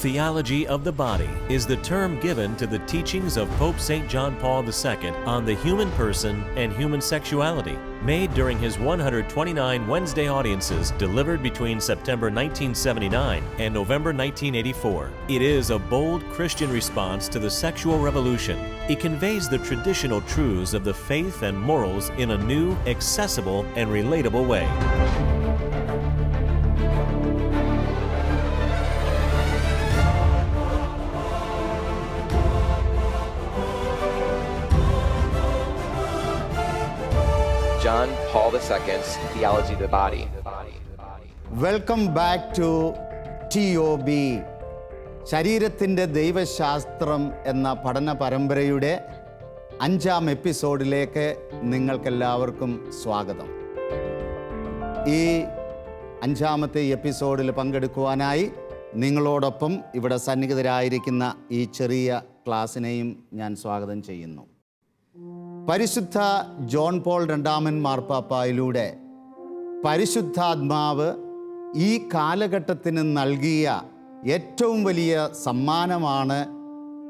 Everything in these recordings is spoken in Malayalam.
Theology of the body is the term given to the teachings of Pope St. John Paul II on the human person and human sexuality, made during his 129 Wednesday audiences delivered between September 1979 and November 1984. It is a bold Christian response to the sexual revolution. It conveys the traditional truths of the faith and morals in a new, accessible, and relatable way. John Paul II's Theology of the Body. Welcome back to TOB, ശരീരത്തിൻ്റെ ദൈവശാസ്ത്രം എന്ന പഠന പരമ്പരയുടെ 5ാം എപ്പിസോഡിലേക്ക് നിങ്ങൾക്കെല്ലാവർക്കും സ്വാഗതം. ഈ 5ാമത്തെ എപ്പിസോഡിൽ പങ്കെടുക്കുവാനായി നിങ്ങളോടൊപ്പം ഇവിടെ സന്നിഹിതരായിരിക്കുന്ന ഈ ചെറിയ ക്ലാസ്സിനെയും ഞാൻ സ്വാഗതം ചെയ്യുന്നു. പരിശുദ്ധ ജോൺ പോൾ രണ്ടാമൻ മാർപ്പാപ്പായിലൂടെ പരിശുദ്ധാത്മാവ് ഈ കാലഘട്ടത്തിന് നൽകിയ ഏറ്റവും വലിയ സമ്മാനമാണ്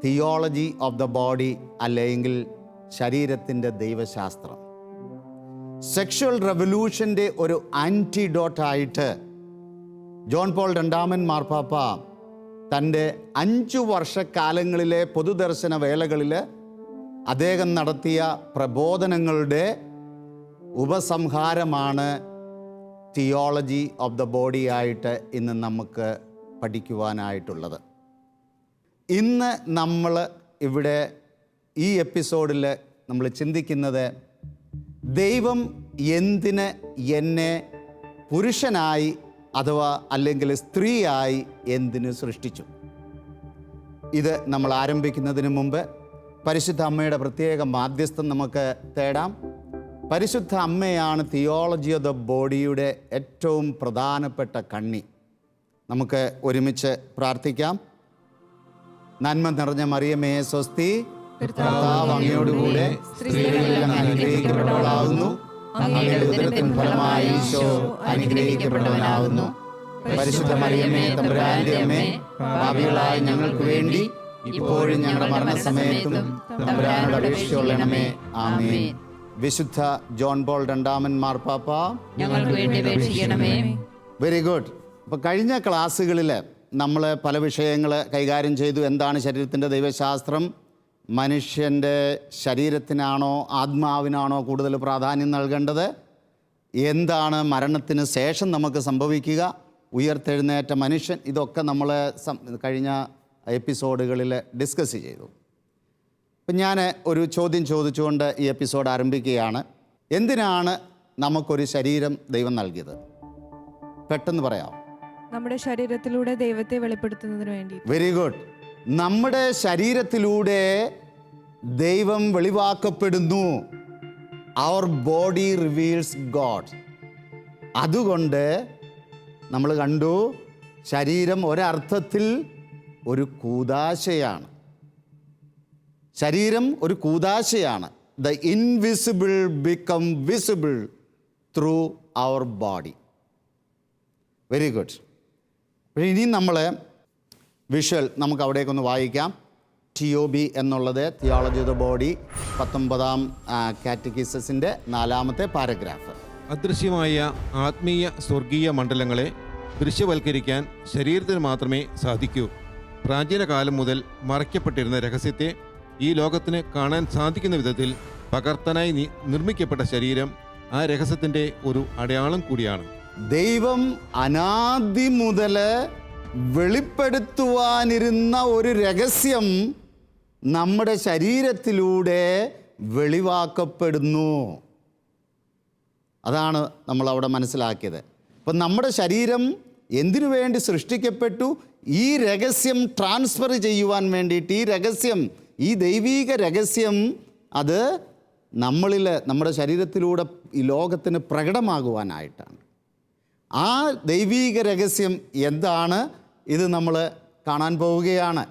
തിയോളജി ഓഫ് ദ ബോഡി, അല്ലെങ്കിൽ ശരീരത്തിൻ്റെ ദൈവശാസ്ത്രം. സെക്ഷുവൽ റെവല്യൂഷൻ്റെ ഒരു ആൻറ്റിഡോട്ടായിട്ട് ജോൺ പോൾ രണ്ടാമൻ മാർപ്പാപ്പ തൻ്റെ 5 വർഷക്കാലങ്ങളിലെ പൊതുദർശന വേളകളിൽ അദ്ദേഹം നടത്തിയ പ്രബോധനങ്ങളുടെ ഉപസംഹാരമാണ് തിയോളജി ഓഫ് ദ ബോഡി ആയിട്ട് ഇന്ന് നമുക്ക് പഠിക്കുവാനായിട്ടുള്ളത്. ഇന്ന് നമ്മൾ ഇവിടെ ഈ എപ്പിസോഡിൽ നമ്മൾ ചിന്തിക്കുന്നത് ദൈവം എന്തിന് എന്നെ പുരുഷനായി അഥവാ അല്ലെങ്കിൽ സ്ത്രീയായി എന്തിന് സൃഷ്ടിച്ചു. ഇത് നമ്മൾ ആരംഭിക്കുന്നതിന് മുമ്പ് പരിശുദ്ധ അമ്മയുടെ പ്രത്യേക മാധ്യസ്ഥം നമുക്ക് തേടാം. പരിശുദ്ധ അമ്മയാണ് തിയോളജി ഓഫ് ദ ബോഡിയുടെ ഏറ്റവും പ്രധാനപ്പെട്ട കണ്ണി. നമുക്ക് ഒരുമിച്ച് പ്രാർത്ഥിക്കാം. നന്മ നിറഞ്ഞ മറിയമേ സ്വസ്തി, കർത്താവ് അങ്ങയോടുകൂടെ സ്ത്രീകളിൽ അങ്ങ് അനുഗ്രഹിക്കപ്പെട്ടവളാകുന്നു, അങ്ങയുടെ ഉദരത്തിൻ ഫലമായി ഈശോ അനുഗ്രഹിക്കപ്പെട്ടവനാകുന്നു. പരിശുദ്ധ മറിയമേ തമ്പുരാന്റെ അമ്മേ, പാപികളായ ഞങ്ങൾക്ക് വേണ്ടി ഇപ്പോഴും ഞങ്ങളുടെ മരണസമയത്തും തമ്പുരാനോട് അപേക്ഷിച്ചുകൊള്ളണമേ. ആമേൻ. വിശുദ്ധ ജോൺ പോൾ രണ്ടാമൻ മാർപ്പാപ്പ ഞങ്ങൾക്ക് വേണ്ടി അപേക്ഷിക്കണമേ. Very good. അപ്പോൾ കഴിഞ്ഞ ക്ലാസ്സുകളിൽ നമ്മൾ പല വിഷയങ്ങൾ കൈകാര്യം ചെയ്തു. എന്താണ് ശരീരത്തിൻ്റെ ദൈവശാസ്ത്രം? മനുഷ്യൻ്റെ ശരീരത്തിനാണോ ആത്മാവിനാണോ കൂടുതൽ പ്രാധാന്യം നൽകേണ്ടത്? എന്താണ് മരണത്തിന് ശേഷം നമുക്ക് സംഭവിക്കുക? ഉയർത്തെഴുന്നേറ്റ മനുഷ്യൻ, ഇതൊക്കെ നമ്മൾ കഴിഞ്ഞ എപ്പിസോഡുകളിൽ ഡിസ്കസ് ചെയ്തു. അപ്പം ഞാൻ ഒരു ചോദ്യം ചോദിച്ചുകൊണ്ട് ഈ എപ്പിസോഡ് ആരംഭിക്കുകയാണ്. എന്തിനാണ് നമുക്കൊരു ശരീരം ദൈവം നൽകിയത്? പെട്ടെന്ന് പറയാം. നമ്മുടെ ശരീരത്തിലൂടെ ദൈവത്തെ വെളിപ്പെടുത്തുന്നതിന് വേണ്ടി. Very good. നമ്മുടെ ശരീരത്തിലൂടെ ദൈവം വെളിവാക്കപ്പെടുന്നു. Our body reveals God. അതുകൊണ്ട് നമ്മൾ കണ്ടു, ശരീരം ഒരർത്ഥത്തിൽ ഒരു കൂദാശയാണ്. ശരീരം ഒരു കൂദാശയാണ്. The invisible become visible through our body. Very good. ഇനി നമ്മൾ വിഷ്വൽ നമുക്ക് അവിടേക്കൊന്ന് വായിക്കാം. TOB എന്നുള്ളത് തിയോളജി ഓഫ് ദ ബോഡി 19ാം കാറ്റക്കിസസിൻ്റെ 4ാമത്തെ പാരഗ്രാഫ്. അദൃശ്യമായ ആത്മീയ സ്വർഗീയ മണ്ഡലങ്ങളെ ദൃശ്യവൽക്കരിക്കാൻ ശരീരത്തിന് മാത്രമേ സാധിക്കൂ. പ്രാചീന കാലം മുതൽ മറയ്ക്കപ്പെട്ടിരുന്ന രഹസ്യത്തെ ഈ ലോകത്തിന് കാണാൻ സാധിക്കുന്ന വിധത്തിൽ പകർത്താനായി നിർമ്മിക്കപ്പെട്ട ശരീരം ആ രഹസ്യത്തിൻ്റെ ഒരു അടയാളം കൂടിയാണ്. ദൈവം അനാദി മുതൽ വെളിപ്പെടുത്തുവാനിരുന്ന ഒരു രഹസ്യം നമ്മുടെ ശരീരത്തിലൂടെ വെളിവാക്കപ്പെടുന്നു. അതാണ് നമ്മളവിടെ മനസ്സിലാക്കിയത്. അപ്പം നമ്മുടെ ശരീരം എന്തിനു വേണ്ടി സൃഷ്ടിക്കപ്പെട്ടു? ഈ രഹസ്യം ട്രാൻസ്ഫർ ചെയ്യുവാൻ വേണ്ടിയിട്ട്. ഈ രഹസ്യം, ഈ ദൈവീക രഹസ്യം, അത് നമ്മളിൽ, നമ്മുടെ ശരീരത്തിലൂടെ ഈ ലോകത്തിന് പ്രകടമാകുവാനായിട്ടാണ്. ആ ദൈവീക രഹസ്യം എന്താണ്? ഇത് നമ്മൾ കാണാൻ പോവുകയാണ്.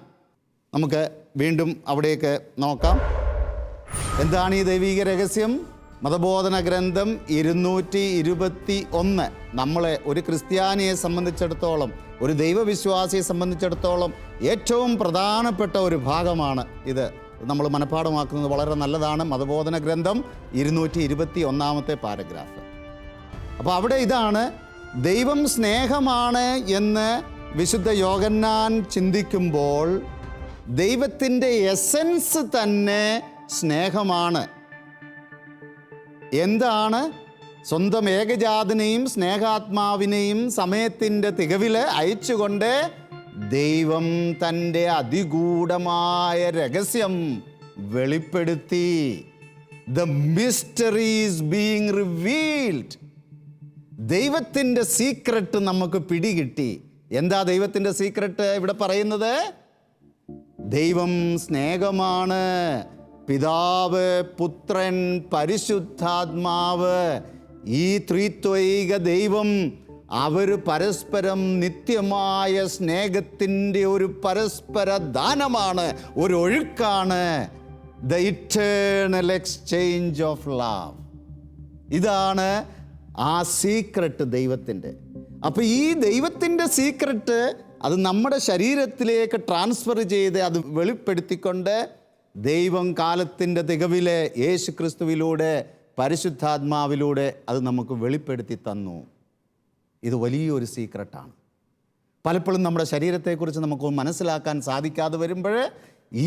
നമുക്ക് വീണ്ടും അവിടേക്ക് നോക്കാം. എന്താണ് ഈ ദൈവീക രഹസ്യം? മതബോധന ഗ്രന്ഥം 221 നമ്മളെ ഒരു ക്രിസ്ത്യാനിയെ സംബന്ധിച്ചിടത്തോളം, ഒരു ദൈവവിശ്വാസിയെ സംബന്ധിച്ചിടത്തോളം ഏറ്റവും പ്രധാനപ്പെട്ട ഒരു ഭാഗമാണ് ഇത്. നമ്മൾ മനഃപ്പാഠമാക്കുന്നത് വളരെ നല്ലതാണ്. മതബോധന ഗ്രന്ഥം 221 പാരഗ്രാഫ്. അപ്പോൾ അവിടെ ഇതാണ്, ദൈവം സ്നേഹമാണ് എന്ന് വിശുദ്ധ യോഹന്നാൻ ചിന്തിക്കുമ്പോൾ ദൈവത്തിൻ്റെ എസൻസ് തന്നെ സ്നേഹമാണ്. എന്താണ്? സ്വന്തം ഏകജാതനെയും സ്നേഹാത്മാവിനെയും സമയത്തിൻ്റെ തികവിൽ അയച്ചുകൊണ്ട് ദൈവം തൻ്റെ അതിഗൂഢമായ രഹസ്യം വെളിപ്പെടുത്തി. The mystery is being revealed. ദൈവത്തിൻ്റെ സീക്രട്ട് നമുക്ക് പിടികിട്ടി. എന്താ ദൈവത്തിൻ്റെ സീക്രട്ട് ഇവിടെ പറയുന്നത്? ദൈവം സ്നേഹമാണ്. പിതാവ്, പുത്രൻ, പരിശുദ്ധാത്മാവ്, ഈ ത്രിത്വൈക ദൈവം അവർ പരസ്പരം നിത്യമായ സ്നേഹത്തിൻ്റെ ഒരു പരസ്പര ദാനമാണ്, ഒരു ഒഴുക്കാണ്. The eternal exchange of love. ഇതാണ് ആ സീക്രട്ട് ദൈവത്തിൻ്റെ. അപ്പോൾ ഈ ദൈവത്തിൻ്റെ സീക്രട്ട് അത് നമ്മുടെ ശരീരത്തിലേക്ക് ട്രാൻസ്ഫർ ചെയ്ത് അത് വെളിപ്പെടുത്തിക്കൊണ്ട് ദൈവം കാലത്തിൻ്റെ തികവിലെ യേശു ക്രിസ്തുവിലൂടെ പരിശുദ്ധാത്മാവിലൂടെ അത് നമുക്ക് വെളിപ്പെടുത്തി തന്നു. ഇത് വലിയൊരു സീക്രട്ടാണ്. പലപ്പോഴും നമ്മുടെ ശരീരത്തെക്കുറിച്ച് നമുക്ക് മനസ്സിലാക്കാൻ സാധിക്കാതെ വരുമ്പോൾ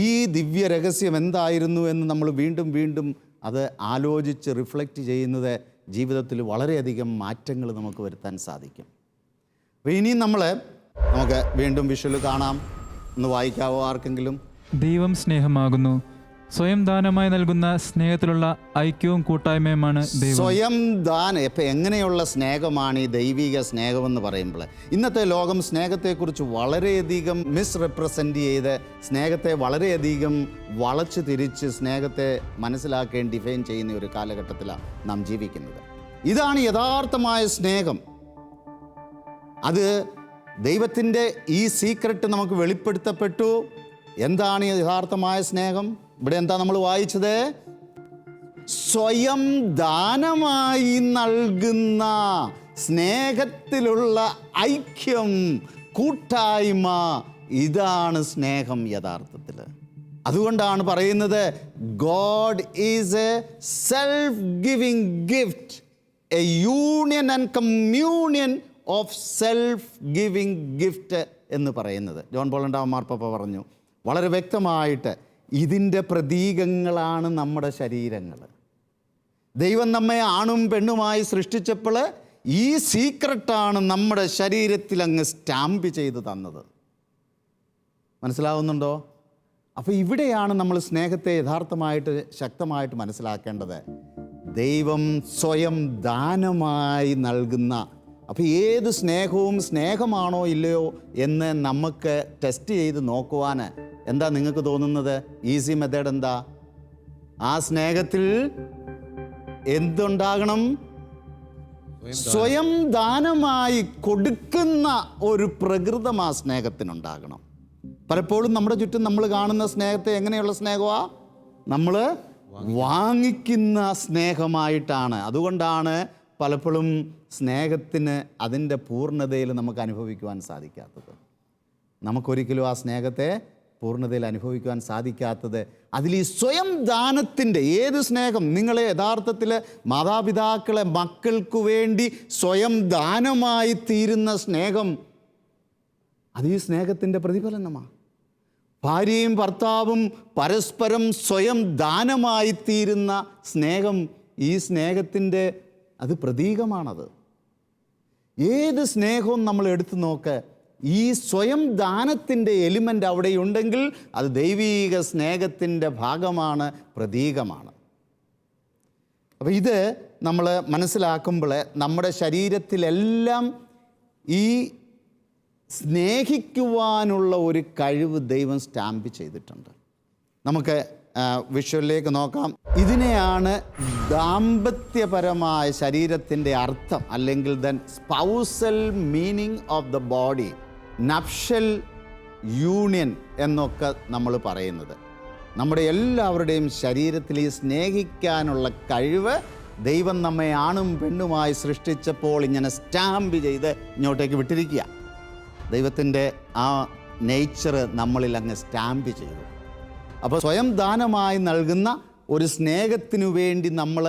ഈ ദിവ്യ രഹസ്യം എന്തായിരുന്നു എന്ന് നമ്മൾ വീണ്ടും വീണ്ടും അത് ആലോചിച്ച് റിഫ്ലക്റ്റ് ചെയ്യുന്നത് ജീവിതത്തിൽ വളരെയധികം മാറ്റങ്ങൾ നമുക്ക് വരുത്താൻ സാധിക്കും. അപ്പോൾ ഇനിയും നമുക്ക് വീണ്ടും വിഷ്വൽ കാണാം. ഒന്ന് വായിക്കാവോ ആർക്കെങ്കിലും? ദൈവം സ്നേഹമാകുന്നു. സ്വയം ദാനമായി നൽകുന്ന സ്നേഹത്തിലുള്ള ഐക്യവും കൂട്ടായ്മയുമാണ് ദൈവം. സ്വയം ദാനം. ഇപ്പം എങ്ങനെയുള്ള സ്നേഹമാണ് ഈ ദൈവിക സ്നേഹമെന്ന് പറയുമ്പോൾ? ഇന്നത്തെ ലോകം സ്നേഹത്തെക്കുറിച്ച് വളരെയധികം മിസ്റെപ്രസെൻ്റ് ചെയ്ത് സ്നേഹത്തെ വളരെയധികം വളച്ചു തിരിച്ച് സ്നേഹത്തെ മനസ്സിലാക്കുകയും ഡിഫൈൻ ചെയ്യുന്ന ഒരു കാലഘട്ടത്തിലാണ് നാം ജീവിക്കുന്നത്. ഇതാണ് യഥാർത്ഥമായ സ്നേഹം. അത് ദൈവത്തിൻ്റെ ഈ സീക്രട്ട് നമുക്ക് വെളിപ്പെടുത്തപ്പെട്ടു. എന്താണ് യഥാർത്ഥമായ സ്നേഹം? ഇവിടെ എന്താ നമ്മൾ വായിച്ചത്? സ്വയം ദാനമായി നൽകുന്ന സ്നേഹത്തിലുള്ള ഐക്യം, കൂട്ടായ്മ, ഇതാണ് സ്നേഹം യഥാർത്ഥത്തിൽ. അതുകൊണ്ടാണ് പറയുന്നത് God is A self giving gift, A union and communion of self giving gift എന്ന് പറയുന്നത്. ജോൺ പോൾ രണ്ടാമൻ മാർപ്പാപ്പ പറഞ്ഞു വളരെ വ്യക്തമായിട്ട്, ഇതിൻ്റെ പ്രതീകങ്ങളാണ് നമ്മുടെ ശരീരങ്ങൾ. ദൈവം നമ്മെ ആണും പെണ്ണുമായി സൃഷ്ടിച്ചപ്പോൾ ഈ സീക്രട്ടാണ് നമ്മുടെ ശരീരത്തിൽ അങ്ങ് സ്റ്റാമ്പ് ചെയ്ത് തന്നത്. മനസ്സിലാവുന്നുണ്ടോ? അപ്പോൾ ഇവിടെയാണ് നമ്മൾ സ്നേഹത്തെ യഥാർത്ഥമായിട്ട് ശക്തമായിട്ട് മനസ്സിലാക്കേണ്ടത്. ദൈവം സ്വയം ദാനമായി നൽകുന്ന. അപ്പോൾ ഏത് സ്നേഹവും സ്നേഹമാണോ ഇല്ലയോ എന്ന് നമുക്ക് ടെസ്റ്റ് ചെയ്ത് നോക്കുവാൻ എന്താ നിങ്ങൾക്ക് തോന്നുന്നത്? ഈസി മെത്തേഡ് എന്താ? ആ സ്നേഹത്തിൽ എന്തുണ്ടാകണം? സ്വയം ദാനമായി കൊടുക്കുന്ന ഒരു പ്രകൃതം ആ സ്നേഹത്തിനുണ്ടാകണം. പലപ്പോഴും നമ്മുടെ ചുറ്റും നമ്മൾ കാണുന്ന സ്നേഹത്തെ എങ്ങനെയുള്ള സ്നേഹമാണ്? നമ്മൾ വാങ്ങിക്കുന്ന സ്നേഹമായിട്ടാണ്. അതുകൊണ്ടാണ് പലപ്പോഴും സ്നേഹത്തിന് അതിൻ്റെ പൂർണ്ണതയിൽ നമുക്ക് അനുഭവിക്കുവാൻ സാധിക്കാത്തത്. നമുക്കൊരിക്കലും ആ സ്നേഹത്തെ പൂർണ്ണതയിൽ അനുഭവിക്കുവാൻ സാധിക്കാത്തത് അതിൽ ഈ സ്വയം ദാനത്തിൻ്റെ ഏത് സ്നേഹം? നിങ്ങളെ യഥാർത്ഥത്തിൽ മാതാപിതാക്കളെ മക്കൾക്ക് വേണ്ടി സ്വയം ദാനമായി തീരുന്ന സ്നേഹം, അത് ഈ സ്നേഹത്തിൻ്റെ പ്രതിഫലനമാണ്. ഭാര്യയും ഭർത്താവും പരസ്പരം സ്വയം ദാനമായി തീരുന്ന സ്നേഹം, ഈ സ്നേഹത്തിൻ്റെ അത് പ്രതീകമാണത്. ഏത് സ്നേഹവും നമ്മൾ എടുത്തു നോക്ക്, ഈ സ്വയം ദാനത്തിൻ്റെ എലിമെൻ്റ് അവിടെയുണ്ടെങ്കിൽ അത് ദൈവീക സ്നേഹത്തിൻ്റെ ഭാഗമാണ്, പ്രതീകമാണ്. അപ്പോൾ ഇത് നമ്മൾ മനസ്സിലാക്കുമ്പോൾ നമ്മുടെ ശരീരത്തിലെല്ലാം ഈ സ്നേഹിക്കുവാനുള്ള ഒരു കഴിവ് ദൈവം സ്റ്റാമ്പ് ചെയ്തിട്ടുണ്ട്. നമുക്ക് വിഷ്വലിലേക്ക് നോക്കാം. ഇതിനെയാണ് ദാമ്പത്യപരമായ ശരീരത്തിൻ്റെ അർത്ഥം, അല്ലെങ്കിൽ then spousal meaning of the body, nuptial union എന്നൊക്കെ നമ്മൾ പറയുന്നത്. നമ്മുടെ എല്ലാവരുടെയും ശരീരത്തിൽ ഈ സ്നേഹിക്കാനുള്ള കഴിവ് ദൈവം നമ്മെ ആണും പെണ്ണുമായി സൃഷ്ടിച്ചപ്പോൾ ഇങ്ങനെ സ്റ്റാമ്പ് ചെയ്ത് ഇങ്ങോട്ടേക്ക് വിട്ടിരിക്കുക. ദൈവത്തിൻ്റെ ആ നേച്ചർ നമ്മളിൽ അങ്ങ് സ്റ്റാമ്പ് ചെയ്തു. അപ്പോൾ സ്വയം ദാനമായി നൽകുന്ന ഒരു സ്നേഹത്തിനു വേണ്ടി നമ്മൾ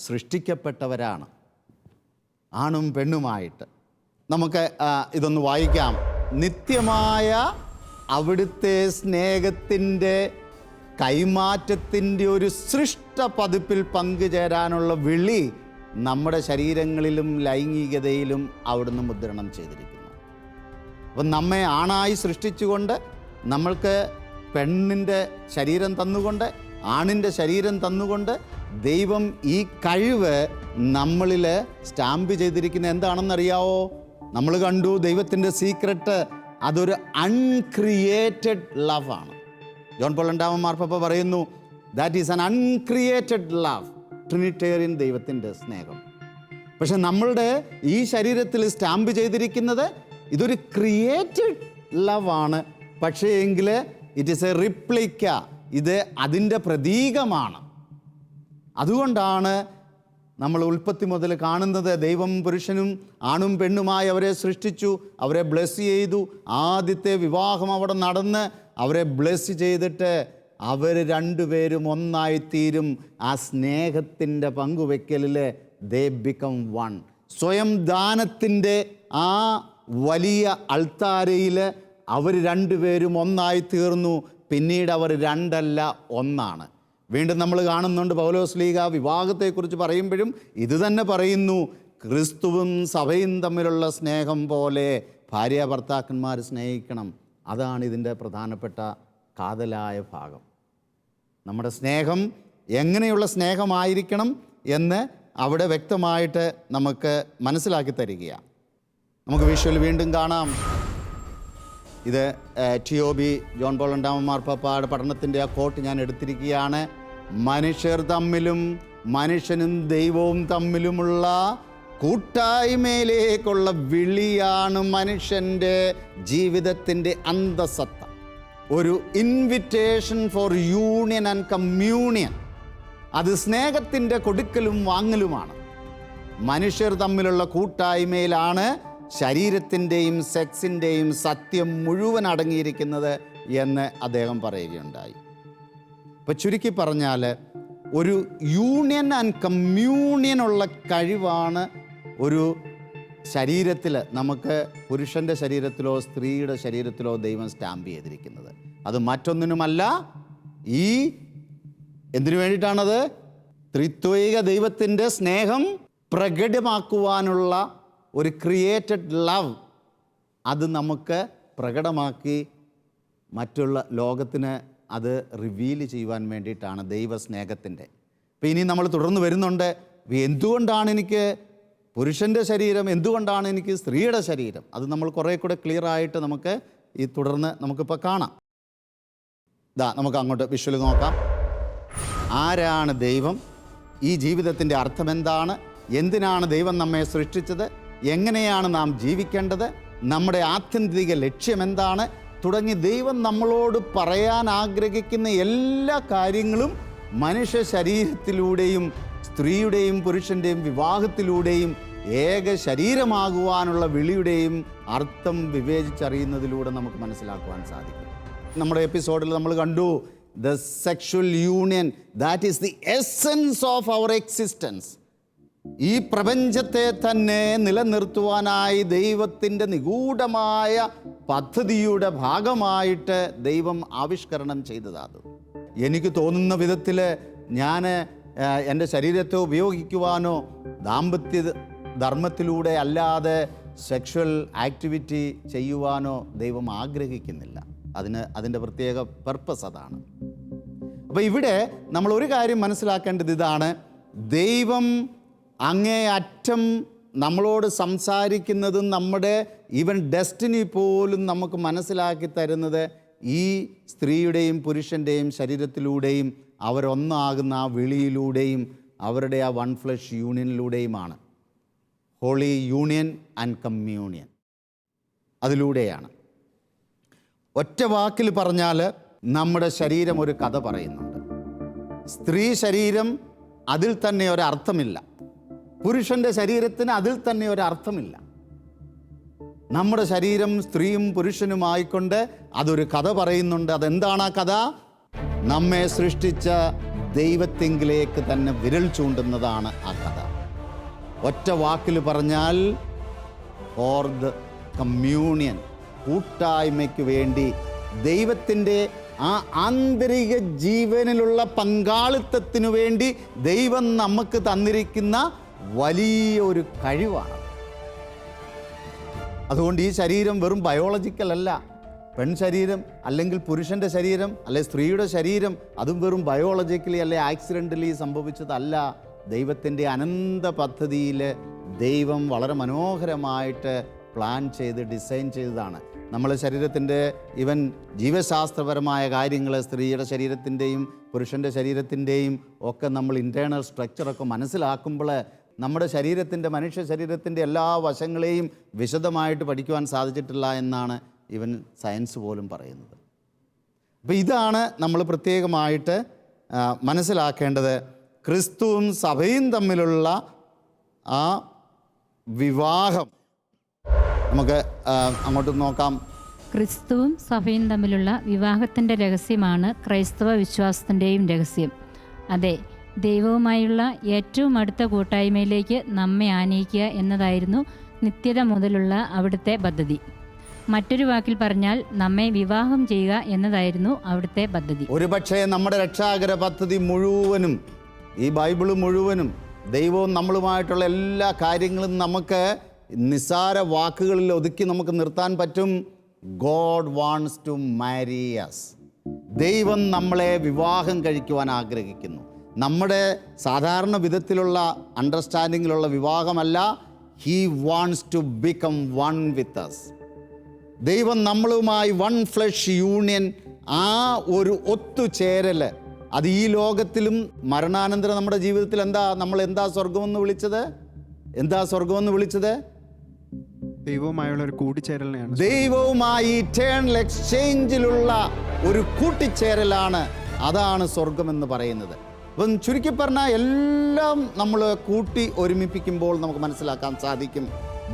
സൃഷ്ടിക്കപ്പെട്ടവരാണ്, ആണും പെണ്ണുമായിട്ട്. നമുക്ക് ഇതൊന്ന് വായിക്കാം. നിത്യമായ അവിടുത്തെ സ്നേഹത്തിൻ്റെ കൈമാറ്റത്തിൻ്റെ ഒരു സൃഷ്ട പതിപ്പിൽ പങ്കുചേരാനുള്ള വിളി നമ്മുടെ ശരീരങ്ങളിലും ലൈംഗികതയിലും അവിടുന്ന് മുദ്രണം ചെയ്തിരിക്കുന്നു. അപ്പം നമ്മെ ആണായി സൃഷ്ടിച്ചുകൊണ്ട്, നമ്മൾക്ക് പെണ്ണിൻ്റെ ശരീരം തന്നുകൊണ്ട്, ആണിൻ്റെ ശരീരം തന്നുകൊണ്ട് ദൈവം ഈ കഴിവ് നമ്മളിൽ സ്റ്റാമ്പ് ചെയ്തിരിക്കുന്ന എന്താണെന്നറിയാവോ? നമ്മൾ കണ്ടു ദൈവത്തിൻ്റെ സീക്രട്ട് അതൊരു അൺക്രിയേറ്റഡ് ലവ് ആണ്. ജോൺ പോൾ രണ്ടാമൻ മാർപ്പാപ്പ പറയുന്നു, that is an uncreated love, Trinitarian ദൈവത്തിൻ്റെ സ്നേഹം. പക്ഷെ നമ്മളുടെ ഈ ശരീരത്തിൽ സ്റ്റാമ്പ് ചെയ്തിരിക്കുന്നത് ഇതൊരു ക്രിയേറ്റഡ് ലവ് ആണ്. പക്ഷേ എങ്കിൽ ഇറ്റ് ഈസ് എ റിപ്ലിക്ക, ഇത് അതിൻ്റെ പ്രതീകമാണ്. അതുകൊണ്ടാണ് നമ്മൾ ഉൽപ്പത്തി മുതൽ കാണുന്നത്, ദൈവം പുരുഷനും ആണും പെണ്ണുമായി അവരെ സൃഷ്ടിച്ചു, അവരെ ബ്ലെസ് ചെയ്തു. ആദ്യത്തെ വിവാഹം അവിടെ നടന്ന് അവരെ ബ്ലെസ് ചെയ്തിട്ട് അവർ രണ്ടുപേരും ഒന്നായിത്തീരും. ആ സ്നേഹത്തിൻ്റെ പങ്കുവെക്കലിൽ ദേ ബിക്കം വൺ. സ്വയം ദാനത്തിൻ്റെ ആ വലിയ അൾത്താരയിൽ അവർ രണ്ടുപേരും ഒന്നായി തീർന്നു. പിന്നീട് അവർ രണ്ടല്ല, ഒന്നാണ്. വീണ്ടും നമ്മൾ കാണുന്നുണ്ട് പൗലോസ് ശ്ലീഹ വിവാഹത്തെക്കുറിച്ച് പറയുമ്പോഴും ഇത് തന്നെ പറയുന്നു, ക്രിസ്തുവും സഭയും തമ്മിലുള്ള സ്നേഹം പോലെ ഭാര്യ ഭർത്താക്കന്മാർ സ്നേഹിക്കണം. അതാണ് ഇതിൻ്റെ പ്രധാനപ്പെട്ട കാതലായ ഭാഗം. നമ്മുടെ സ്നേഹം എങ്ങനെയുള്ള സ്നേഹമായിരിക്കണം എന്ന് അവിടെ വ്യക്തമായിട്ട് നമുക്ക് മനസ്സിലാക്കി തരികയാണ്. നമുക്ക് വിഷ്വൽ വീണ്ടും കാണാം. ഇത് TOB ജോൺ പോൾ രണ്ടാമൻ മാർപ്പാപ്പയുടെ പഠനത്തിൻ്റെ ആ കോട്ട് ഞാൻ എടുത്തിരിക്കുകയാണ്. മനുഷ്യർ തമ്മിലും മനുഷ്യനും ദൈവവും തമ്മിലുമുള്ള കൂട്ടായ്മയിലേക്കുള്ള വിളിയാണ് മനുഷ്യൻ്റെ ജീവിതത്തിൻ്റെ അന്തസത്ത. ഒരു invitation four union and communion. അത് സ്നേഹത്തിൻ്റെ കൊടുക്കലും വാങ്ങലുമാണ്. മനുഷ്യർ തമ്മിലുള്ള കൂട്ടായ്മയിലാണ് ശരീരത്തിൻ്റെയും സെക്സിൻ്റെയും സത്യം മുഴുവൻ അടങ്ങിയിരിക്കുന്നത് എന്ന് അദ്ദേഹം പറയുകയുണ്ടായി. ഇപ്പോൾ ചുരുക്കി പറഞ്ഞാൽ ഒരു യൂണിയൻ ആൻഡ് കമ്മ്യൂണിയനുള്ള കഴിവാണ് ഒരു ശരീരത്തിൽ, നമുക്ക് പുരുഷൻ്റെ ശരീരത്തിലോ സ്ത്രീയുടെ ശരീരത്തിലോ ദൈവം സ്റ്റാമ്പ് ചെയ്തിരിക്കുന്നത്. അത് മറ്റൊന്നിനുമല്ല, ഈ എന്തിനു വേണ്ടിയിട്ടാണത്? ത്രിത്വൈക ദൈവത്തിൻ്റെ സ്നേഹം പ്രകടമാക്കുവാനുള്ള ഒരു ക്രിയേറ്റഡ് ലവ്. അത് നമുക്ക് പ്രകടമാക്കി മറ്റുള്ള ലോകത്തിന് അത് റിവീൽ ചെയ്യുവാൻ വേണ്ടിയിട്ടാണ് ദൈവസ്നേഹത്തിൻ്റെ. അപ്പോൾ ഇനി നമ്മൾ തുടർന്ന് വരുന്നുണ്ട്, എന്തുകൊണ്ടാണ് എനിക്ക് പുരുഷൻ്റെ ശരീരം, എന്തുകൊണ്ടാണ് എനിക്ക് സ്ത്രീയുടെ ശരീരം? അത് നമ്മൾ കുറേ കൂടെ ക്ലിയർ ആയിട്ട് നമുക്ക് ഈ തുടർന്ന് നമുക്കിപ്പോൾ കാണാം. നമുക്ക് അങ്ങോട്ട് വിഷ്വൽ നോക്കാം. ആരാണ് ദൈവം? ഈ ജീവിതത്തിൻ്റെ അർത്ഥം എന്താണ്? എന്തിനാണ് ദൈവം നമ്മെ സൃഷ്ടിച്ചത്? എങ്ങനെയാണ് നാം ജീവിക്കേണ്ടത്? നമ്മുടെ ആത്യന്തിക ലക്ഷ്യം എന്താണ്? തുടങ്ങി ദൈവം നമ്മളോട് പറയാൻ ആഗ്രഹിക്കുന്ന എല്ലാ കാര്യങ്ങളും മനുഷ്യ ശരീരത്തിലൂടെയും സ്ത്രീയുടെയും പുരുഷൻ്റെയും വിവാഹത്തിലൂടെയും ഏക ശരീരമാകുവാനുള്ള വിളിയുടെയും അർത്ഥം വിവേചിച്ചറിയുന്നതിലൂടെ നമുക്ക് മനസ്സിലാക്കുവാൻ സാധിക്കും. നമ്മുടെ എപ്പിസോഡിൽ നമ്മൾ കണ്ടു, the sexual union, that is the essence of our existence. ഈ പ്രപഞ്ചത്തെ തന്നെ നിലനിർത്തുവാനായി ദൈവത്തിൻ്റെ നിഗൂഢമായ പദ്ധതിയുടെ ഭാഗമായിട്ട് ദൈവം ആവിഷ്കരണം ചെയ്തതാണ്. എനിക്ക് തോന്നുന്ന വിധത്തിൽ ഞാൻ എൻ്റെ ശരീരത്തെ ഉപയോഗിക്കുവാനോ ദാമ്പത്യ ധർമ്മത്തിലൂടെ അല്ലാതെ സെക്ഷുവൽ ആക്ടിവിറ്റി ചെയ്യുവാനോ ദൈവം ആഗ്രഹിക്കുന്നില്ല. അതിൻ്റെ പ്രത്യേക പർപ്പസ് അതാണ്. അപ്പോൾ ഇവിടെ നമ്മൾ ഒരു കാര്യം മനസ്സിലാക്കേണ്ടത് ഇതാണ്, ദൈവം അങ്ങേ അറ്റം നമ്മളോട് സംസാരിക്കുന്നതും നമ്മുടെ ഈവൻ ഡെസ്റ്റിനി പോലും നമുക്ക് മനസ്സിലാക്കി തരുന്നത് ഈ സ്ത്രീയുടെയും പുരുഷൻ്റെയും ശരീരത്തിലൂടെയും അവരൊന്നാകുന്ന ആ വിളിയിലൂടെയും അവരുടെ ആ വൺ ഫ്ലഷ് യൂണിയനിലൂടെയുമാണ്. ഹോളി യൂണിയൻ ആൻഡ് കമ്മ്യൂണിയൻ അതിലൂടെയാണ്. ഒറ്റ വാക്കിൽ പറഞ്ഞാൽ നമ്മുടെ ശരീരം ഒരു കഥ പറയുന്നുണ്ട്. സ്ത്രീ ശരീരം അതിൽ തന്നെ ഒരർത്ഥമില്ല. പുരുഷൻ്റെ ശരീരത്തിന് അതിൽ തന്നെ ഒരർത്ഥമില്ല. നമ്മുടെ ശരീരം സ്ത്രീയും പുരുഷനുമായിക്കൊണ്ട് അതൊരു കഥ പറയുന്നുണ്ട്. അതെന്താണ് ആ കഥ? നമ്മെ സൃഷ്ടിച്ച ദൈവത്തിങ്കിലേക്ക് തന്നെ വിരൽ ചൂണ്ടുന്നതാണ് ആ കഥ. ഒറ്റ വാക്കിൽ പറഞ്ഞാൽ ഫോർ ദ കമ്മ്യൂണിയൻ, കൂട്ടായ്മയ്ക്ക് വേണ്ടി ദൈവത്തിൻ്റെ ആ ആന്തരിക ജീവനിലുള്ള പങ്കാളിത്തത്തിനു വേണ്ടി ദൈവം നമുക്ക് തന്നിരിക്കുന്ന വലിയൊരു കഴിവാണ്. അതുകൊണ്ട് ഈ ശരീരം വെറും ബയോളജിക്കൽ അല്ല. പെൺ ശരീരം അല്ലെങ്കിൽ പുരുഷൻ്റെ ശരീരം അല്ലെ സ്ത്രീയുടെ ശരീരം അതും വെറും ബയോളജിക്കലി അല്ലെ ആക്സിഡൻ്റലി സംഭവിച്ചതല്ല. ദൈവത്തിൻ്റെ അനന്ത പദ്ധതിയിൽ ദൈവം വളരെ മനോഹരമായിട്ട് പ്ലാൻ ചെയ്ത് ഡിസൈൻ ചെയ്തതാണ്. നമ്മളെ ശരീരത്തിൻ്റെ ഈവൻ ജീവശാസ്ത്രപരമായ കാര്യങ്ങൾ, സ്ത്രീയുടെ ശരീരത്തിൻ്റെയും പുരുഷൻ്റെ ശരീരത്തിൻ്റെയും ഒക്കെ നമ്മൾ ഇൻറ്റേർണൽ സ്ട്രക്ചറൊക്കെ മനസ്സിലാക്കുമ്പോൾ നമ്മുടെ ശരീരത്തിൻ്റെ, മനുഷ്യ ശരീരത്തിൻ്റെ എല്ലാ വശങ്ങളെയും വിശദമായിട്ട് പഠിക്കുവാൻ സാധിച്ചിട്ടില്ല എന്നാണ് ഈവൻ സയൻസ് പോലും പറയുന്നത്. അപ്പോൾ ഇതാണ് നമ്മൾ പ്രത്യേകമായിട്ട് മനസ്സിലാക്കേണ്ടത്. ക്രിസ്തുവും സഭയും തമ്മിലുള്ള ആ വിവാഹം നമുക്ക് അങ്ങോട്ട് നോക്കാം. ക്രിസ്തുവും സഭയും തമ്മിലുള്ള വിവാഹത്തിൻ്റെ രഹസ്യമാണ് ക്രൈസ്തവ വിശ്വാസത്തിൻ്റെയും രഹസ്യം. അതെ, ദൈവവുമായുള്ള ഏറ്റവും അടുത്ത കൂട്ടായ്മയിലേക്ക് നമ്മെ ആനയിക്കുക എന്നതായിരുന്നു നിത്യത മുതലുള്ള അവിടുത്തെ പദ്ധതി. മറ്റൊരു വാക്കിൽ പറഞ്ഞാൽ നമ്മെ വിവാഹം ചെയ്യുക എന്നതായിരുന്നു അവിടുത്തെ പദ്ധതി. ഒരുപക്ഷെ നമ്മുടെ രക്ഷാകര പദ്ധതി മുഴുവനും, ഈ ബൈബിള് മുഴുവനും ദൈവവും നമ്മളുമായിട്ടുള്ള എല്ലാ കാര്യങ്ങളും നമുക്ക് നിസ്സാര വാക്കുകളിൽ ഒതുക്കി നമുക്ക് നിർത്താൻ പറ്റും. God wants to marry us. ദൈവം നമ്മളെ വിവാഹം കഴിക്കുവാൻ ആഗ്രഹിക്കുന്നു. നമ്മുടെ സാധാരണ വിധത്തിലുള്ള അണ്ടർസ്റ്റാൻഡിങ്ങിലുള്ള വിവാഹമല്ല. He wants to become one with us. ദൈവം നമ്മളുമായി വൺ ഫ്ലഷ് യൂണിയൻ, ആ ഒരു ഒത്തുചേരൽ, അത് ഈ ലോകത്തിലും മരണാനന്തരം നമ്മുടെ ജീവിതത്തിൽ നമ്മൾ എന്താ സ്വർഗമെന്ന് വിളിച്ചത്? ദൈവവുമായുള്ള ഒരു കൂട്ടിച്ചേരലിനെയാണ്. ദൈവവുമായി ഇറ്റേണൽ എക്സ്ചേഞ്ചിലുള്ള ഒരു കൂട്ടിച്ചേരലാണ്, അതാണ് സ്വർഗമെന്ന് പറയുന്നത്. അപ്പം ചുരുക്കി പറഞ്ഞാൽ എല്ലാം നമ്മൾ കൂട്ടി ഒരുമിപ്പിക്കുമ്പോൾ നമുക്ക് മനസ്സിലാക്കാൻ സാധിക്കും,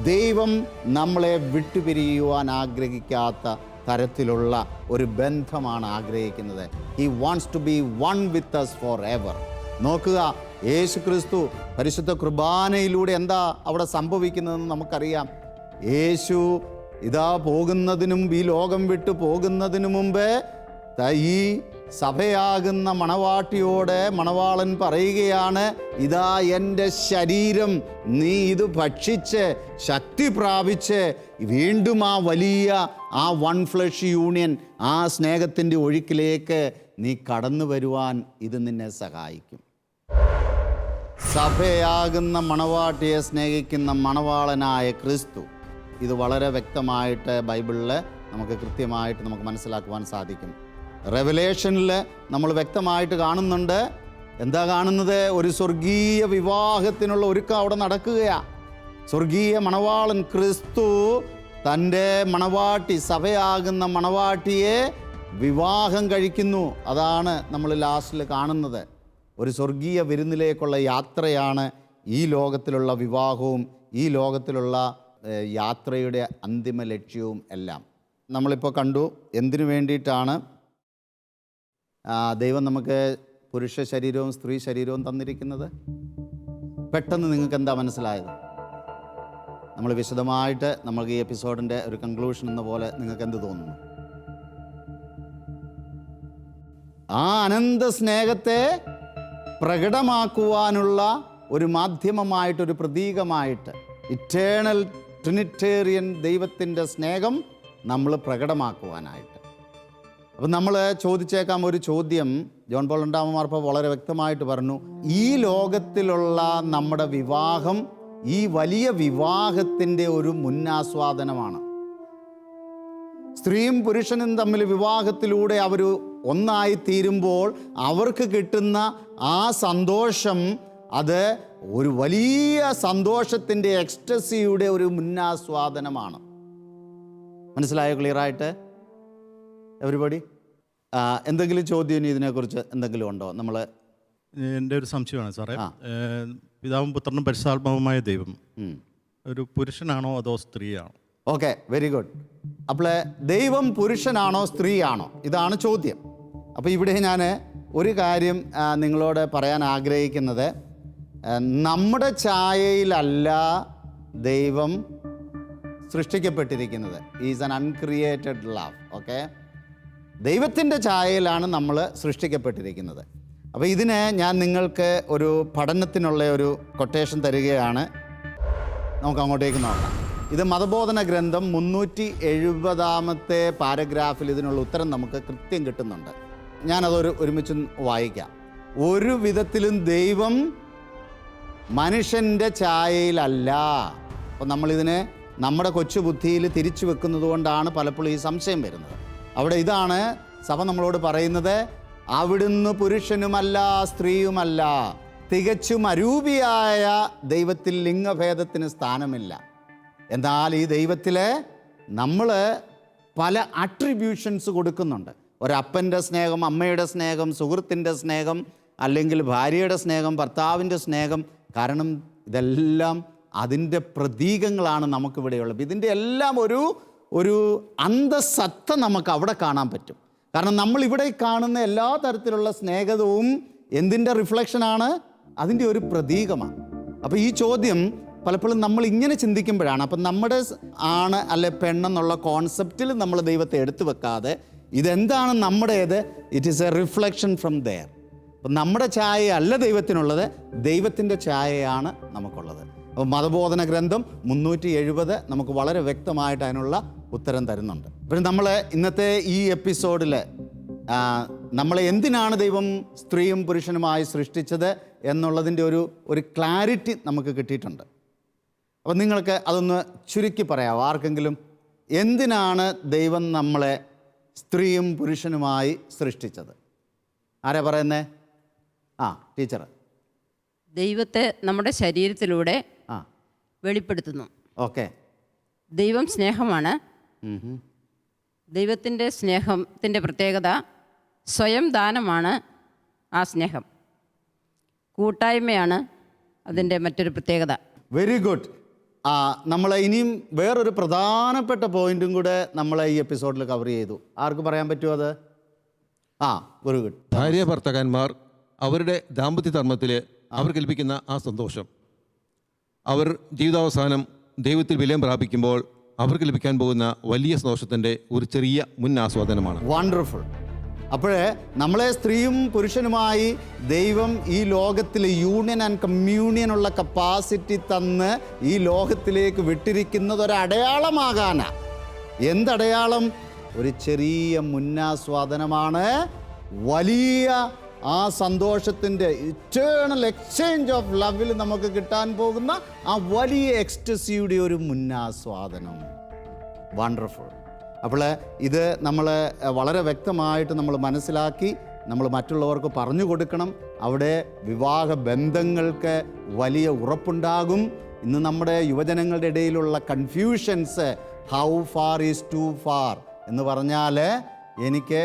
ദൈവം നമ്മളെ വിട്ടുപിരിയുവാൻ ആഗ്രഹിക്കാത്ത തരത്തിലുള്ള ഒരു ബന്ധമാണ് ആഗ്രഹിക്കുന്നത്. He wants to be one with us forever. നോക്കുക, യേശു ക്രിസ്തു പരിശുദ്ധ കുർബാനയിലൂടെ എന്താ അവിടെ സംഭവിക്കുന്നതെന്ന് നമുക്കറിയാം. യേശു ഇതാ പോകുന്നതിനും ഈ ലോകം വിട്ടു പോകുന്നതിനു മുമ്പ് ഈ സഭയാകുന്ന മണവാട്ടിയോട് മണവാളൻ പറയുകയാണ്, ഇതാ എൻ്റെ ശരീരം, നീ ഇത് ഭക്ഷിച്ച് ശക്തി പ്രാപിച്ച് വീണ്ടും ആ വലിയ ആ വൺ ഫ്ലഷ് യൂണിയൻ, ആ സ്നേഹത്തിൻ്റെ ഒഴുക്കിലേക്ക് നീ കടന്നു വരുവാൻ ഇത് നിന്നെ സഹായിക്കും. സഭയാകുന്ന മണവാട്ടിയെ സ്നേഹിക്കുന്ന മണവാളനായ ക്രിസ്തു, ഇത് വളരെ വ്യക്തമായിട്ട് ബൈബിളിൽ നമുക്ക് കൃത്യമായിട്ട് നമുക്ക് മനസ്സിലാക്കുവാൻ സാധിക്കും. റെവലേഷനിൽ നമ്മൾ വ്യക്തമായിട്ട് കാണുന്നുണ്ട്. എന്താ കാണുന്നത്? ഒരു സ്വർഗീയ വിവാഹത്തിനുള്ള ഒരുക്കം അവിടെ നടക്കുകയാണ്. സ്വർഗീയ മണവാളൻ ക്രിസ്തു തൻ്റെ മണവാട്ടി, സഭയാകുന്ന മണവാട്ടിയെ വിവാഹം കഴിക്കുന്നു. അതാണ് നമ്മൾ ലാസ്റ്റിൽ കാണുന്നത്. ഒരു സ്വർഗീയ വിരുന്നിലേക്കുള്ള യാത്രയാണ് ഈ ലോകത്തിലുള്ള വിവാഹവും ഈ ലോകത്തിലുള്ള യാത്രയുടെ അന്തിമ ലക്ഷ്യവും എല്ലാം. നമ്മളിപ്പോൾ കണ്ടു എന്തിനു വേണ്ടിയിട്ടാണ് ദൈവം നമുക്ക് പുരുഷ ശരീരവും സ്ത്രീ ശരീരവും തന്നിരിക്കുന്നത്. പെട്ടെന്ന് നിങ്ങൾക്ക് എന്താ മനസ്സിലായത്? നമ്മൾ വിശദമായിട്ട് നമുക്ക് ഈ എപ്പിസോഡിൻ്റെ ഒരു കൺക്ലൂഷൻ എന്ന പോലെ നിങ്ങൾക്ക് എന്ത് തോന്നുന്നു? ആ അനന്ത സ്നേഹത്തെ പ്രകടമാക്കുവാനുള്ള ഒരു മാധ്യമമായിട്ടൊരു പ്രതീകമായിട്ട് ഇറ്റേണൽ ട്രിനിറ്റേറിയൻ ദൈവത്തിൻ്റെ സ്നേഹം നമ്മൾ പ്രകടമാക്കുവാനായിട്ട്. അപ്പം നമ്മൾ ചോദിച്ചേക്കാം ഒരു ചോദ്യം. ജോൺ പോൾ രണ്ടാമൻ മാർപ്പാപ്പ വളരെ വ്യക്തമായിട്ട് പറഞ്ഞു, ഈ ലോകത്തിലുള്ള നമ്മുടെ വിവാഹം ഈ വലിയ വിവാഹത്തിൻ്റെ ഒരു മുന്നാസ്വാദനമാണ്. സ്ത്രീയും പുരുഷനും തമ്മിൽ വിവാഹത്തിലൂടെ അവർ ഒന്നായി തീരുമ്പോൾ അവർക്ക് കിട്ടുന്ന ആ സന്തോഷം, അത് ഒരു വലിയ സന്തോഷത്തിൻ്റെ എക്സ്റ്റസിയുടെ ഒരു മുന്നാസ്വാദനമാണ്. മനസ്സിലായോ ക്ലിയറായിട്ട് എവരിബഡി? എന്തെങ്കിലും ചോദ്യം ഇതിനെക്കുറിച്ച് എന്തെങ്കിലും ഉണ്ടോ? നമ്മൾ എൻ്റെ ഒരു സംശയമാണ് സാറേ. പിതാവും പുത്രനും പരിശുദ്ധാത്മാവുമായ ദൈവം ഒരു പുരുഷനാണോ അതോ സ്ത്രീയാണോ? Okay, very good. അപ്പോൾ ദൈവം പുരുഷനാണോ സ്ത്രീയാണോ, ഇതാണ് ചോദ്യം. അപ്പോൾ ഇവിടെ ഞാൻ ഒരു കാര്യം നിങ്ങളോട് പറയാൻ ആഗ്രഹിക്കുന്നത്, നമ്മുടെ ഛായയിലല്ല ദൈവം സൃഷ്ടിക്കപ്പെട്ടിരിക്കുന്നത്. Is an uncreated love. Okay, ദൈവത്തിൻ്റെ ഛായയിലാണ് നമ്മൾ സൃഷ്ടിക്കപ്പെട്ടിരിക്കുന്നത്. അപ്പോൾ ഇതിന് ഞാൻ നിങ്ങൾക്ക് ഒരു പഠനത്തിനുള്ള ഒരു കൊട്ടേഷൻ തരികയാണ്. നമുക്ക് അങ്ങോട്ടേക്ക് നോക്കാം. ഇത് മതബോധന ഗ്രന്ഥം 370 പാരഗ്രാഫിൽ ഇതിനുള്ള ഉത്തരം നമുക്ക് കൃത്യം കിട്ടുന്നുണ്ട്. ഞാനതൊരു ഒരുമിച്ച് വായിക്കാം. ഒരു വിധത്തിലും ദൈവം മനുഷ്യൻ്റെ ഛായയിലല്ല. അപ്പോൾ നമ്മളിതിനെ നമ്മുടെ കൊച്ചു ബുദ്ധിയിൽ തിരിച്ചു വെക്കുന്നത് കൊണ്ടാണ് പലപ്പോഴും ഈ സംശയം വരുന്നത്. അവിടെ ഇതാണ് സഭ നമ്മളോട് പറയുന്നത്, അവിടുന്ന് പുരുഷനുമല്ല സ്ത്രീയുമല്ല. തികച്ചും അരൂപിയായ ദൈവത്തിൽ ലിംഗഭേദത്തിന് സ്ഥാനമില്ല. എന്നാൽ ഈ ദൈവത്തിൽ നമ്മൾ പല അട്രിബ്യൂഷൻസ് കൊടുക്കുന്നുണ്ട്. ഒരപ്പൻ്റെ സ്നേഹം, അമ്മയുടെ സ്നേഹം, സുഹൃത്തിൻ്റെ സ്നേഹം, അല്ലെങ്കിൽ ഭാര്യയുടെ സ്നേഹം, ഭർത്താവിൻ്റെ സ്നേഹം. കാരണം ഇതെല്ലാം അതിൻ്റെ പ്രതീകങ്ങളാണ് നമുക്കിവിടെയുള്ളത്. ഇതിൻ്റെ എല്ലാം ഒരു അന്തസത്ത നമുക്ക് അവിടെ കാണാൻ പറ്റും. കാരണം നമ്മളിവിടെ കാണുന്ന എല്ലാ തരത്തിലുള്ള സ്നേഹവും എന്തിൻ്റെ റിഫ്ലക്ഷനാണ്? അതിൻ്റെ ഒരു പ്രതീകമാണ്. അപ്പോൾ ഈ ചോദ്യം പലപ്പോഴും നമ്മൾ ഇങ്ങനെ ചിന്തിക്കുമ്പോഴാണ്, അപ്പം നമ്മുടെ ആണ് അല്ലെ പെണ്ണെന്നുള്ള കോൺസെപ്റ്റിൽ നമ്മൾ ദൈവത്തെ എടുത്തു വെക്കാതെ ഇതെന്താണ് നമ്മുടേത്, it is a reflection from there. അപ്പം നമ്മുടെ ഛായ അല്ല ദൈവത്തിനുള്ളത്, ദൈവത്തിൻ്റെ ഛായയാണ് നമുക്കുള്ളത്. അപ്പോൾ മതബോധന ഗ്രന്ഥം 370 നമുക്ക് വളരെ വ്യക്തമായിട്ട് അതിനുള്ള ഉത്തരം തരുന്നുണ്ട്. അപ്പോൾ നമ്മൾ ഇന്നത്തെ ഈ എപ്പിസോഡിൽ നമ്മളെ എന്തിനാണ് ദൈവം സ്ത്രീയും പുരുഷനുമായി സൃഷ്ടിച്ചത് എന്നുള്ളതിൻ്റെ ഒരു ക്ലാരിറ്റി നമുക്ക് കിട്ടിയിട്ടുണ്ട്. അപ്പോൾ നിങ്ങൾക്ക് അതൊന്ന് ചുരുക്കി പറയാമോ? ആർക്കെങ്കിലും എന്തിനാണ് ദൈവം നമ്മളെ സ്ത്രീയും പുരുഷനുമായി സൃഷ്ടിച്ചത്? ആരാ പറയുന്നേ? ടീച്ചർ. ദൈവത്തെ നമ്മുടെ ശരീരത്തിലൂടെ വെളിപ്പെടുത്തുന്നു. ഓക്കെ. ദൈവം സ്നേഹമാണ്. ദൈവത്തിൻ്റെ സ്നേഹത്തിൻ്റെ പ്രത്യേകത സ്വയം ദാനമാണ്. ആ സ്നേഹം കൂട്ടായ്മയാണ് അതിൻ്റെ മറ്റൊരു പ്രത്യേകത. Very good. നമ്മൾ ഇനിയും വേറൊരു പ്രധാനപ്പെട്ട പോയിന്റും കൂടെ നമ്മൾ ഈ എപ്പിസോഡിൽ കവർ ചെയ്തു. ആർക്ക് പറയാൻ പറ്റുമോ അത്? Very good. ഭാര്യ ഭർത്താക്കന്മാർ അവരുടെ ദാമ്പത്യ ധർമ്മത്തിൽ അവർക്ക് ലഭിക്കുന്ന ആ സന്തോഷം, അവർ ജീവിതാവസാനം ദൈവത്തിൽ വിലയം പ്രാപിക്കുമ്പോൾ അവർക്ക് ലഭിക്കാൻ പോകുന്ന വലിയ സന്തോഷത്തിൻ്റെ ഒരു ചെറിയ മുൻ ആസ്വാദനമാണ്. വണ്ടർഫുൾ. അപ്പോഴേ നമ്മളെ സ്ത്രീയും പുരുഷനുമായി ദൈവം ഈ ലോകത്തിൽ യൂണിയൻ ആൻഡ് കമ്മ്യൂണിയൻ ഉള്ള കപ്പാസിറ്റി തന്ന് ഈ ലോകത്തിലേക്ക് വിട്ടിരിക്കുന്നത് ഒരടയാളമാകാനാ. എന്തടയാളം? ഒരു ചെറിയ മുന്നാസ്വാദനമാണ്. വലിയ ആ സന്തോഷത്തിൻ്റെ ഇറ്റേണൽ എക്സ്ചേഞ്ച് ഓഫ് ലവിൽ നമുക്ക് കിട്ടാൻ പോകുന്ന ആ വലിയ എക്സ്റ്റസിയുടെ ഒരു മുന്നാസ്വാദനം. വണ്ടർഫുൾ. അപ്പോൾ ഇത് നമ്മൾ വളരെ വ്യക്തമായിട്ട് നമ്മൾ മനസ്സിലാക്കി നമ്മൾ മറ്റുള്ളവർക്ക് പറഞ്ഞു കൊടുക്കണം. അവിടെ വിവാഹ ബന്ധങ്ങൾക്ക് വലിയ ഉറപ്പുണ്ടാകും. ഇന്ന് നമ്മുടെ യുവജനങ്ങളുടെ ഇടയിലുള്ള confusions, how far is to far എന്ന് പറഞ്ഞാൽ എനിക്ക്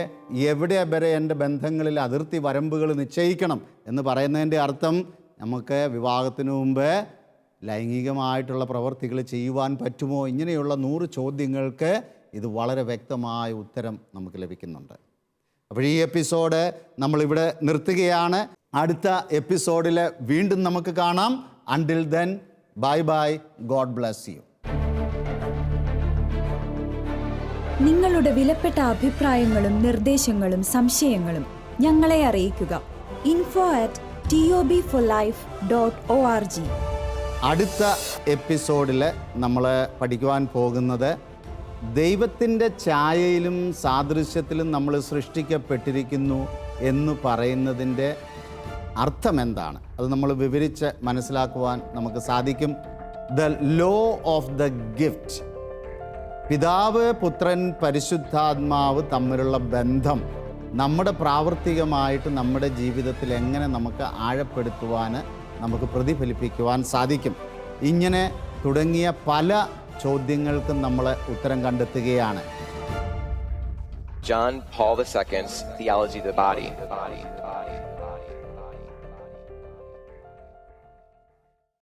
എവിടെ വരെ എൻ്റെ ബന്ധങ്ങളിൽ അതിർത്തി വരമ്പുകൾ നിശ്ചയിക്കണം എന്ന് പറയുന്നതിൻ്റെ അർത്ഥം നമുക്ക് വിവാഹത്തിന് മുമ്പ് ലൈംഗികമായിട്ടുള്ള പ്രവർത്തികൾ ചെയ്യുവാൻ പറ്റുമോ? ഇങ്ങനെയുള്ള 100 ചോദ്യങ്ങൾക്ക് ഇത് വളരെ വ്യക്തമായ ഉത്തരം നമുക്ക് ലഭിക്കുന്നുണ്ട്. അപ്പോൾ ഈ എപ്പിസോഡ് നമ്മളിവിടെ നിർത്തുകയാണ്. അടുത്ത എപ്പിസോഡിൽ വീണ്ടും നമുക്ക് കാണാം. Until then, bye bye, God bless you. നിങ്ങളുടെ വിലപ്പെട്ട അഭിപ്രായങ്ങളും നിർദ്ദേശങ്ങളും സംശയങ്ങളും ഞങ്ങളെ അറിയിക്കുക. info@tobforlife.org. അടുത്ത എപ്പിസോഡിൽ നമ്മൾ പഠിക്കുവാൻ പോകുന്നത് ദൈവത്തിൻ്റെ ഛായയിലും സാദൃശ്യത്തിലും നമ്മൾ സൃഷ്ടിക്കപ്പെട്ടിരിക്കുന്നു എന്ന് പറയുന്നതിൻ്റെ അർത്ഥം എന്താണ്? അത് നമ്മൾ വിവരിച്ച് മനസ്സിലാക്കുവാൻ നമുക്ക് സാധിക്കും. The law of the gift. പിതാവ്, പുത്രൻ, പരിശുദ്ധാത്മാവ് തമ്മിലുള്ള ബന്ധം നമ്മുടെ പ്രാവർത്തികമായിട്ട് നമ്മുടെ ജീവിതത്തിൽ എങ്ങനെ നമുക്ക് ആഴപ്പെടുത്തുവാൻ, നമുക്ക് പ്രതിഫലിപ്പിക്കുവാൻ സാധിക്കും. ഇങ്ങനെ തുടങ്ങിയ പല ചോദ്യങ്ങൾക്കും നമ്മൾ ഉത്തരം കണ്ടെത്തുകയാണ്. John Paul II's Theology of the Body.